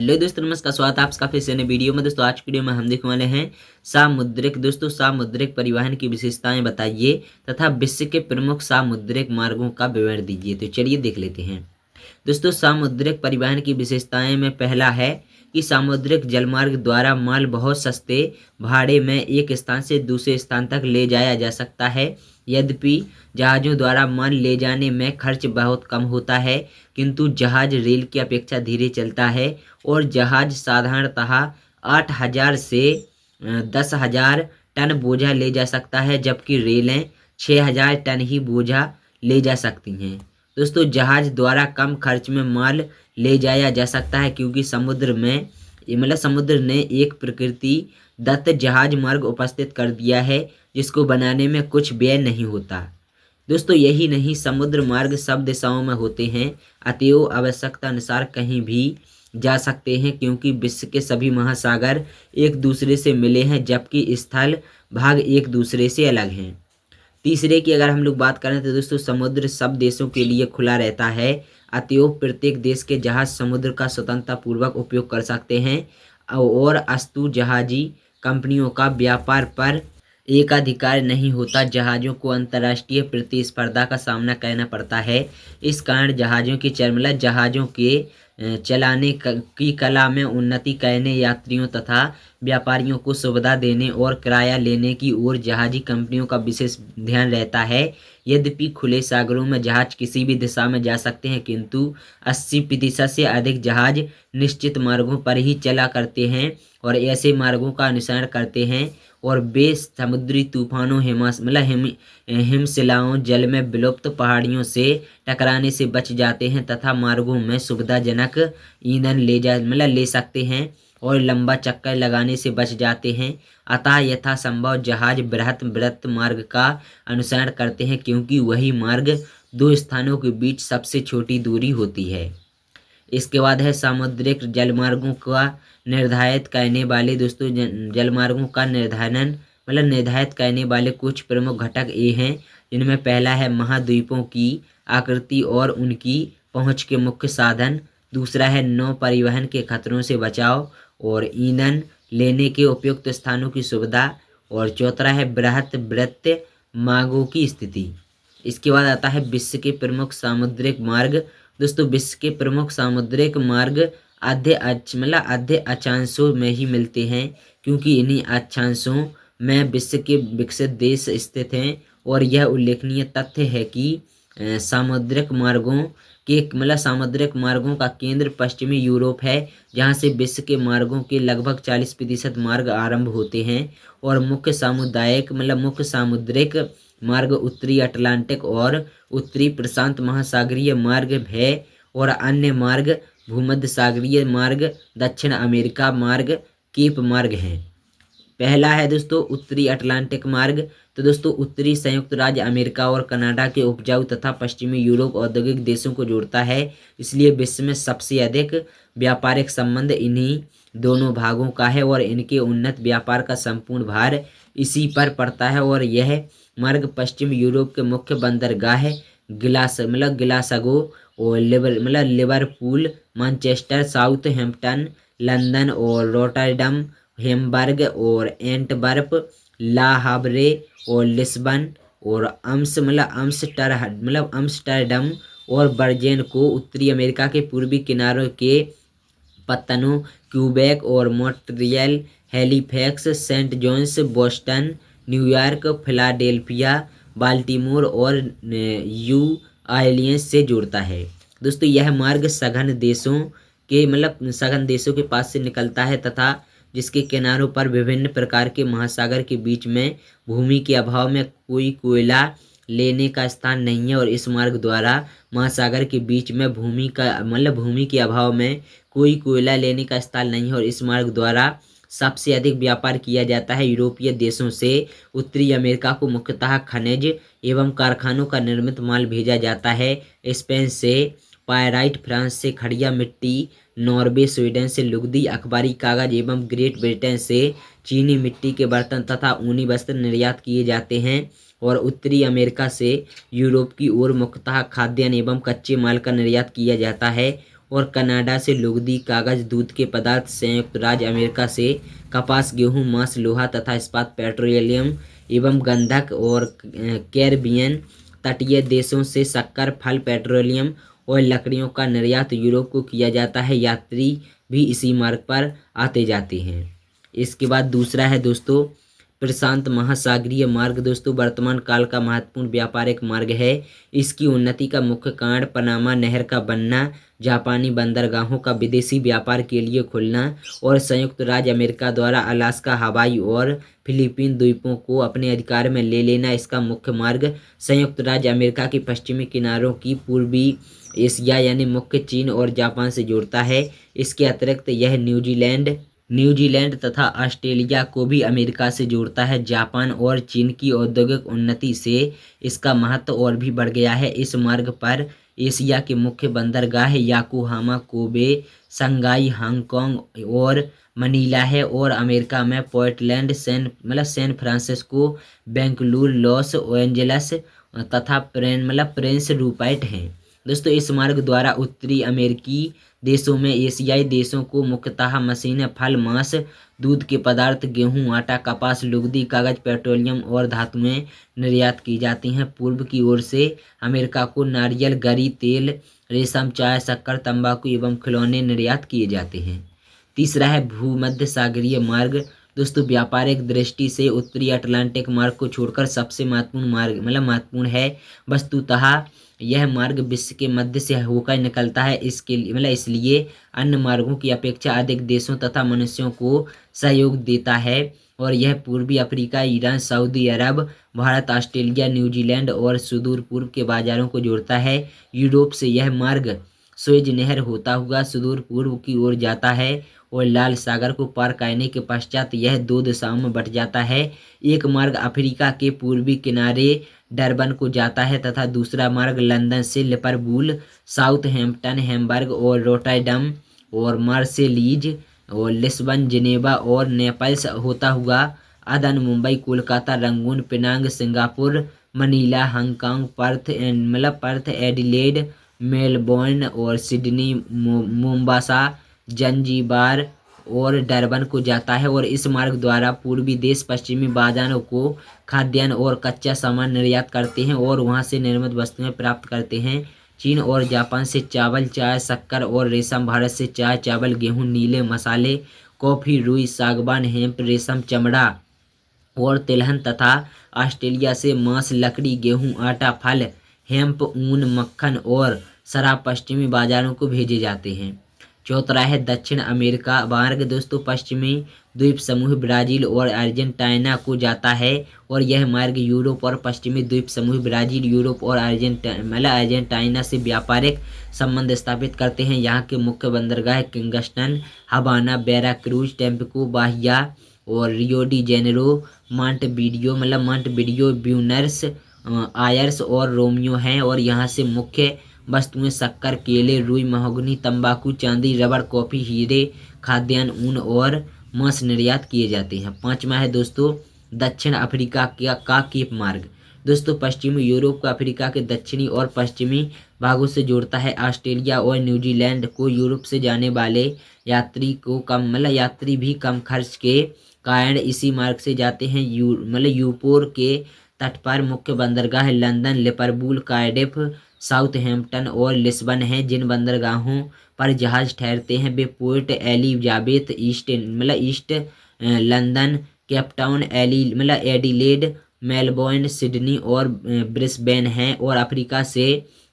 Hello दोस्तों, नमस्कार। स्वागत है आपका फिर से नए वीडियो में। दोस्तों आज की वीडियो में हम देखने वाले हैं सामुद्रिक परिवहन की विशेषताएं बताइए तथा विश्व के प्रमुख सामुद्रिक मार्गों का विवरण दीजिए। तो चलिए देख लेते हैं। दोस्तों सामुद्रिक परिवहन की विशेषताएं में पहला है कि सामुद्रिक जलमार्ग द्वारा माल बहुत सस्ते भाड़े में एक स्थान से दूसरे स्थान तक ले जाया जा सकता है। यद्यपि जहाज़ों द्वारा माल ले जाने में खर्च बहुत कम होता है, किंतु जहाज रेल की अपेक्षा धीरे चलता है और जहाज साधारणतः 8,000 से 10,000 टन बोझा ले जा सकता है, जबकि रेलें 6,000 टन ही बोझा ले जा सकती हैं। दोस्तों जहाज द्वारा कम खर्च में माल ले जाया जा सकता है, क्योंकि समुद्र ने एक प्रकृति दत्त जहाज मार्ग उपस्थित कर दिया है, जिसको बनाने में कुछ व्यय नहीं होता। दोस्तों यही नहीं, समुद्र मार्ग सब दिशाओं में होते हैं, अतएव आवश्यकता अनुसार कहीं भी जा सकते हैं, क्योंकि विश्व के सभी महासागर एक दूसरे से मिले हैं, जबकि स्थल भाग एक दूसरे से अलग हैं। तीसरे की अगर हम लोग बात करें तो दोस्तों समुद्र सब देशों के लिए खुला रहता है, अतएव प्रत्येक देश के जहाज समुद्र का स्वतंत्रता पूर्वक उपयोग कर सकते हैं और अस्तु जहाजी कंपनियों का व्यापार पर एकाधिकार नहीं होता। जहाज़ों को अंतर्राष्ट्रीय प्रतिस्पर्धा का सामना करना पड़ता है। इस कारण जहाज़ों के चलाने की कला में उन्नति करने, यात्रियों तथा व्यापारियों को सुविधा देने और किराया लेने की ओर जहाजी कंपनियों का विशेष ध्यान रहता है। यद्यपि खुले सागरों में जहाज किसी भी दिशा में जा सकते हैं, किंतु 80% से अधिक जहाज निश्चित मार्गों पर ही चला करते हैं और ऐसे मार्गों का अनुसरण करते हैं, और वे समुद्री तूफानों, हिमशिलाओं, जल में विलुप्त पहाड़ियों से टकराने से बच जाते हैं तथा मार्गों में सुविधाजनक ईंधन ले सकते हैं और लंबा चक्कर लगाने से बच जाते हैं। अतः यथासंभव जहाज बृहत मार्ग का अनुसरण करते हैं, क्योंकि वही मार्ग दो स्थानों के बीच सबसे छोटी दूरी होती है। इसके बाद है सामुद्रिक जलमार्गों का निर्धारित करने वाले जलमार्गों का निर्धारित करने वाले कुछ प्रमुख घटक ये हैं, जिनमें पहला है महाद्वीपों की आकृति और उनकी पहुंच के मुख्य साधन। दूसरा है नौ परिवहन के खतरों से बचाव और ईंधन लेने के उपयुक्त स्थानों की सुविधा। और चौथा है वृत्त मार्गों की स्थिति। इसके बाद आता है विश्व के प्रमुख सामुद्रिक मार्ग। दोस्तों विश्व के प्रमुख सामुद्रिक मार्ग आधे अक्षांशों में ही मिलते हैं, क्योंकि इन्हीं अक्षांशों में विश्व के विकसित देश स्थित हैं। और यह उल्लेखनीय तथ्य है कि सामुद्रिक मार्गों का केंद्र पश्चिमी यूरोप है, जहां से विश्व के मार्गों के लगभग 40% मार्ग आरंभ होते हैं। और मुख्य सामुद्रिक मार्ग उत्तरी अटलांटिक और उत्तरी प्रशांत महासागरीय मार्ग है, और अन्य मार्ग भूमध्य सागरीय मार्ग, दक्षिण अमेरिका मार्ग, केप मार्ग हैं। पहला है दोस्तों उत्तरी अटलांटिक मार्ग। तो दोस्तों उत्तरी संयुक्त राज्य अमेरिका और कनाडा के उपजाऊ तथा पश्चिमी यूरोप औद्योगिक देशों को जोड़ता है, इसलिए विश्व में सबसे अधिक व्यापारिक संबंध इन्हीं दोनों भागों का है और इनके उन्नत व्यापार का संपूर्ण भार इसी पर पड़ता है। और यह मार्ग पश्चिम यूरोप के मुख्य बंदरगाह ग्लासगो और लिवरपूल, मैनचेस्टर, साउथहैम्पटन, लंदन और रोटरडम, हैम्बर्ग और एंटवर्प, ला हावरे और लिस्बन और अम्स्टरडम और बर्जेन को उत्तरी अमेरिका के पूर्वी किनारों के पत्तनों, क्यूबेक और Montreal, Halifax, Saint John's, Boston, New York, Philadelphia, Baltimore और न्यू ऑरलियंस से जोड़ता है। दोस्तों यह मार्ग सघन देशों के पास से निकलता है तथा जिसके किनारों पर विभिन्न प्रकार के महासागर के बीच में भूमि के अभाव में कोई कोयला लेने का स्थान नहीं है। और इस मार्ग द्वारा महासागर के बीच में भूमि के अभाव में कोई कोयला लेने का स्थान नहीं है, और इस मार्ग द्वारा सबसे अधिक व्यापार किया जाता है। यूरोपीय देशों से उत्तरी अमेरिका को मुख्यतः खनिज एवं कारखानों का निर्मित माल भेजा जाता है। स्पेन से पायराइट, फ्रांस से खड़िया मिट्टी, नॉर्वे स्वीडन से लुगदी, अखबारी कागज एवं ग्रेट ब्रिटेन से चीनी मिट्टी के बर्तन तथा ऊनी वस्त्र निर्यात किए जाते हैं। और उत्तरी अमेरिका से यूरोप की ओर मुख्यतः खाद्यान्न एवं कच्चे माल का निर्यात किया जाता है। और कनाडा से लुगदी, कागज, दूध के पदार्थ, संयुक्त राज्य अमेरिका से कपास, गेहूं, मांस, लोहा तथा इस्पात, पेट्रोलियम एवं गंधक और कैरिबियन तटीय देशों से शक्कर, फल, पेट्रोलियम और लकड़ियों का निर्यात यूरोप को किया जाता है। यात्री भी इसी मार्ग पर आते जाते हैं। इसके बाद दूसरा है दोस्तों प्रशांत महासागरीय मार्ग। दोस्तों वर्तमान काल का महत्वपूर्ण व्यापारिक मार्ग है। इसकी उन्नति का मुख्य कारण पनामा नहर का बनना, जापानी बंदरगाहों का विदेशी व्यापार के लिए खुलना और संयुक्त राज्य अमेरिका द्वारा अलास्का, हवाई और फिलीपीन द्वीपों को अपने अधिकार में ले लेना इसका मुख्य मार्ग संयुक्त राज्य अमेरिका के पश्चिमी किनारों की पूर्वी एशिया यानी मुख्य चीन और जापान से जोड़ता है। इसके अतिरिक्त यह न्यूजीलैंड तथा ऑस्ट्रेलिया को भी अमेरिका से जोड़ता है। जापान और चीन की औद्योगिक उन्नति से इसका महत्व और भी बढ़ गया है। इस मार्ग पर एशिया के मुख्य बंदरगाह योकोहामा, कोबे, शंघाई, हांगकांग और मनीला है और अमेरिका में Portland, San Francisco, Bengaluru, Los Angeles तथा प्रिंस रूपर्ट हैं। दोस्तों इस मार्ग द्वारा उत्तरी अमेरिकी देशों में एशियाई देशों को मुख्यतः मशीनें, फल, मांस, दूध के पदार्थ, गेहूं, आटा, कपास, लुगदी, कागज, पेट्रोलियम और धातुएं निर्यात की जाती हैं। पूर्व की ओर से अमेरिका को नारियल, गरी, तेल, रेशम, चाय, शक्कर, तंबाकू एवं खिलौने निर्यात किए जाते हैं। तीसरा है भूमध्य सागरीय मार्ग। दोस्तों व्यापारिक दृष्टि से उत्तरी अटलांटिक मार्ग को छोड़कर सबसे महत्वपूर्ण है। वस्तुतः यह मार्ग विश्व के मध्य से होकर निकलता है। इसलिए अन्य मार्गों की अपेक्षा अधिक देशों तथा मनुष्यों को सहयोग देता है और यह पूर्वी अफ्रीका, ईरान, सऊदी अरब, भारत, ऑस्ट्रेलिया, न्यूजीलैंड और सुदूर पूर्व के बाजारों को जोड़ता है। यूरोप से यह मार्ग सुएज नहर होता हुआ सुदूर पूर्व की ओर जाता है और लाल सागर को पार करने के पश्चात यह 2 दिशाओं में बंट जाता है। एक मार्ग अफ्रीका के पूर्वी किनारे डरबन को जाता है तथा दूसरा मार्ग लंदन से लिवरपूल, साउथहैम्पटन, हैम्बर्ग और रोटरडम और मार्सेलीज और लिस्बन, जिनेवा और नेपल्स होता हुआ अदन, Mumbai, Kolkata, Rangoon, Penang, Singapore, Manila, Hong Kong, Perth, Adelaide, Melbourne और सिडनी, मोम्बासा, जंजीबार और डरबन को जाता है और इस मार्ग द्वारा पूर्वी देश पश्चिमी बाजारों को खाद्यान्न और कच्चा सामान निर्यात करते हैं और वहां से निर्मित वस्तुएं प्राप्त करते हैं। चीन और जापान से चावल, चाय, शक्कर और रेशम, भारत से चाय, चावल, गेहूं, नीले मसाले, कॉफी, रुई, सागवान, हेम्प, रेशम, चमड़ा और तिलहन तथा ऑस्ट्रेलिया से मांस, लकड़ी, गेहूं, आटा, फल, हेम्प, ऊन, मक्खन और शराब पश्चिमी बाजारों को भेजे जाते हैं। चौथा है दक्षिण अमेरिका मार्ग। दोस्तों पश्चिमी द्वीप समूह ब्राजील और अर्जेंटीना को जाता है और यह मार्ग यूरोप और पश्चिमी द्वीप समूह ब्राजील, यूरोप और अर्जेंटीना से व्यापारिक संबंध स्थापित करते हैं। यहाँ के मुख्य बंदरगाह किंगस्टन, हवाना, वेराक्रूज, टेम्पिको, बाहिया और Rio de Janeiro, Montevideo, Buenos Aires और रोमियो हैं और यहाँ से मुख्य वस्तुएं शक्कर, केले, रुई, महोगनी, तंबाकू, चांदी, रबड़, कॉफी, हीरे, खाद्यान्न, ऊन और मांस निर्यात किए जाते हैं। पांचवा है दोस्तों दक्षिण अफ्रीका का केप मार्ग। दोस्तों पश्चिमी यूरोप को अफ्रीका के दक्षिणी और पश्चिमी भागों से जोड़ता है। ऑस्ट्रेलिया और न्यूजीलैंड को यूरोप से जाने वाले यात्री भी कम खर्च के कारण इसी मार्ग से जाते हैं। यूपोर के तट पर मुख्य बंदरगाह लंदन, लिवरपूल, कार्डिफ, साउथहैम्पटन और लिस्बन हैं। जिन बंदरगाहों पर जहाज ठहरते हैं वे port Elizabeth, east London, Cape Town, Adelaide, Melbourne, Sydney और ब्रिस्बेन हैं और अफ्रीका से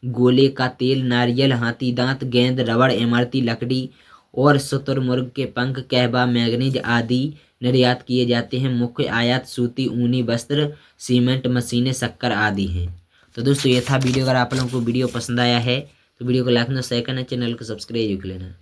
गोले का तेल, नारियल, हाथी दांत, गेंद, रबड़, इमारती लकड़ी और शुतुरमुर्ग के पंख, कहवा, मैंगनीज आदि निर्यात किए जाते हैं। मुख्य आयात सूती, ऊनी वस्त्र, सीमेंट, मशीनें, शक्कर आदि हैं। तो दोस्तों ये था वीडियो। अगर आप लोगों को वीडियो पसंद आया है तो वीडियो को लाइक करना, शेयर करना, चैनल को सब्सक्राइब कर लेना।